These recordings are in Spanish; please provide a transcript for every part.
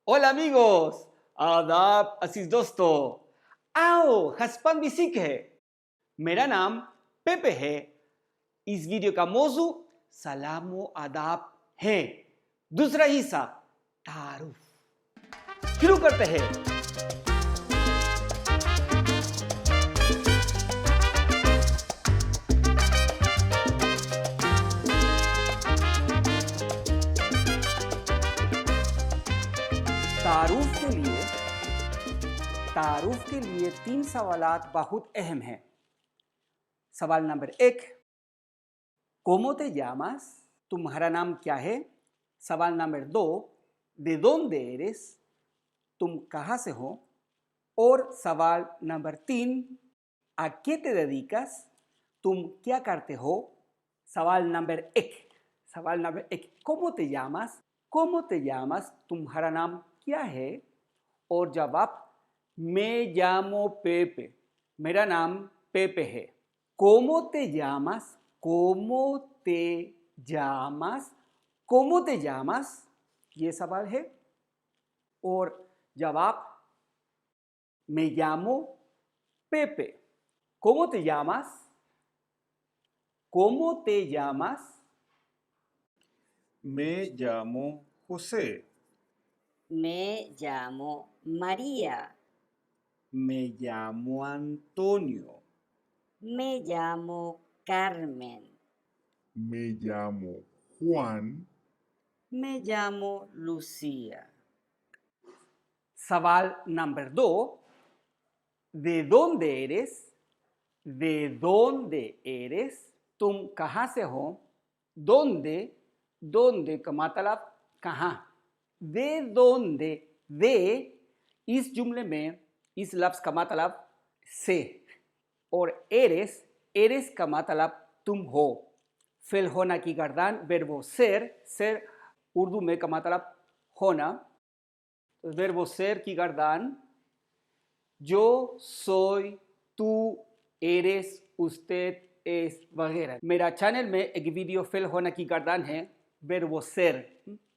Hola amigos! آداب عزیز دوستو! आओ हस्पन भी सीखे! मेरा नाम पेपे है। इस वीडियो का मौजू सलाम व आदाब है। दूसरा हिस्सा तारुफ। शुरू करते हैं। तारुफ के लिए 3 सवालात बहुत अहम हैं। सवाल नंबर 1, ¿Cómo te llamas? तुम्हारा नाम क्या है? सवाल नंबर 2, ¿De dónde eres? तुम कहाँ से हो? और सवाल नंबर 3, ¿A qué te dedicas? तुम क्या करते हो? सवाल नंबर 1, ¿Cómo te llamas? ¿Cómo te llamas? तुम्हारा नाम क्या है? और जवाब, मैं llamo Pepe, मेरा नाम पेपे है। ¿Cómo te llamas? ¿Cómo te llamas? ¿Cómo te llamas? ये सवाल है। और जवाब, me llamo Pepe। ¿Cómo te llamas? ¿Cómo te llamas? Me llamo José. Me llamo María. Me llamo Antonio. Me llamo Carmen. Me llamo Juan. Me llamo Lucía. सवाल नंबर 2, ¿De dónde eres? ¿De dónde eres? तुम कहाँ से हो? ¿Dónde? ¿Dónde का मतलब कहाँ? ¿De dónde? de इस जुमले में इस लफ्ज़ का मतलब से, और eres का मतलब तुम हो। फेल होना की गर्दान वर्बो ser उर्दू में का मतलब होना, तो वर्बो ser की गर्दान yo, soy, tú, eres, usted, es वगैरह। मेरा चैनल में एक वीडियो फेल होना की गर्दान है वर्बो ser,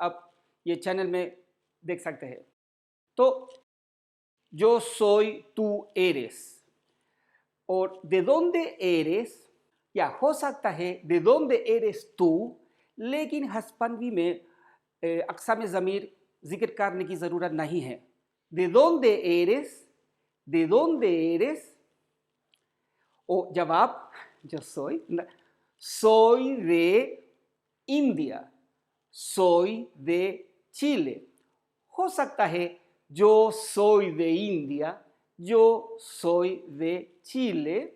अब ये चैनल में देख सकते हैं। तो yo soy, tú eres, और de dónde eres या हो सकता है de dónde eres tú, लेकिन हस्पनवी में अक़साम ज़मीर जिक्र करने की ज़रूरत नहीं है। de dónde eres, de dónde eres, और जवाब जो soy de India, soy de Chile। हो सकता है yo soy de India, yo soy de Chile,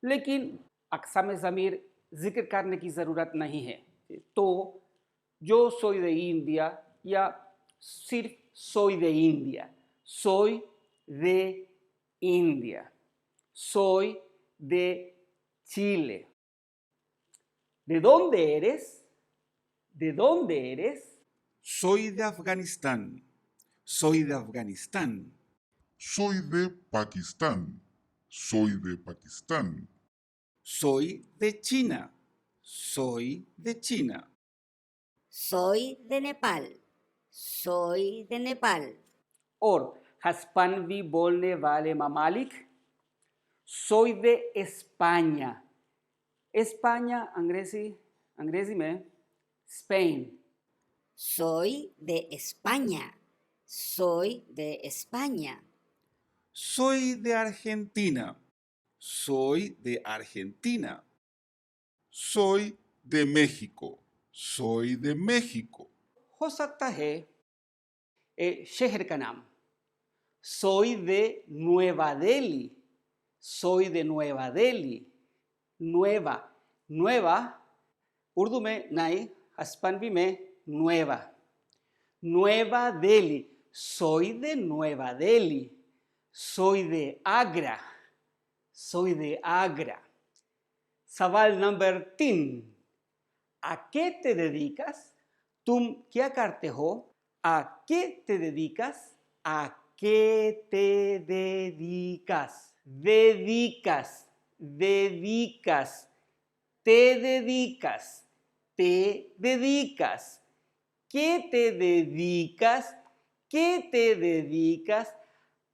लेकिन अक़साम ज़मीर ज़िक्र करने की ज़रूरत नहीं है। तो yo soy de India या सिर्फ soy de India, soy de India, soy de Chile। ¿De dónde eres? ¿De dónde eres? Soy de Afganistán. Soy de Afganistán. Soy de Pakistán. Soy de Pakistán. Soy de China. Soy de China. Soy de Nepal. Soy de Nepal. और हस्पनवी बोलने वाले ममालिक, soy de España। España अंग्रेजी में Spain। Soy de España. Soy de España. Soy de Argentina. Soy de Argentina. Soy de México. Soy de México. हो सकता है शहर का नाम, soy de Nueva Delhi, soy de Nueva Delhi। nueva Urdu में नई, हस्पनवी में nueva Delhi, soy de Nueva Delhi, soy de Agra, soy de Agra। सवाल नंबर 3, ¿A qué te dedicas? तुम क्या करते हो? ¿A qué te dedicas? ¿A qué te dedicas? Dedicas, te dedicas, ¿qué te dedicas? qué te dedicas?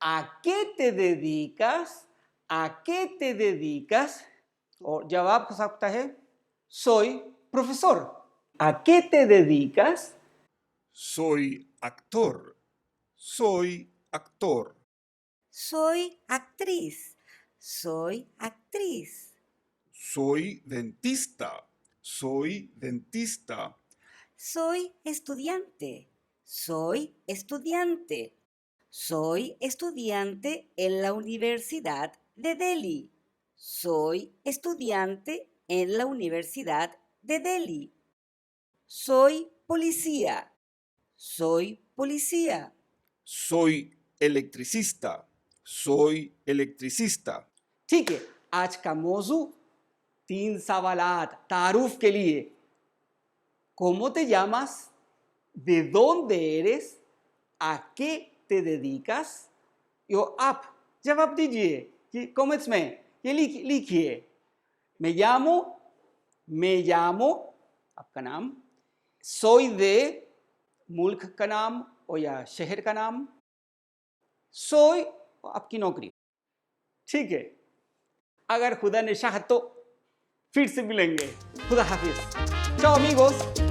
¿A qué te dedicas? ¿A qué te dedicas? और जवाब हो सकता है soy profesor. ¿A qué te dedicas? Soy actor. Soy actor. Soy actriz. Soy actriz. Soy dentista. Soy dentista. Soy estudiante. Soy estudiante. Soy estudiante en la Universidad de Delhi. Soy estudiante en la Universidad de Delhi. Soy policía. Soy policía. Soy electricista. Soy electricista. ठीक है, आज का मौजू 3 सवालात तारुफ के लिए. ¿Cómo te llamas? ¿De dónde eres? ¿A qué te dedicas? यो आप जवाब दीजिए कि कमेंट्स में ये लिखिए. me llamo आपका नाम, soy de मुल्क का नाम और या शहर का नाम, soy आपकी नौकरी. ठीक है, अगर खुदा ने चाहा तो फिर से मिलेंगे. खुदा हाफिज. Chao amigos.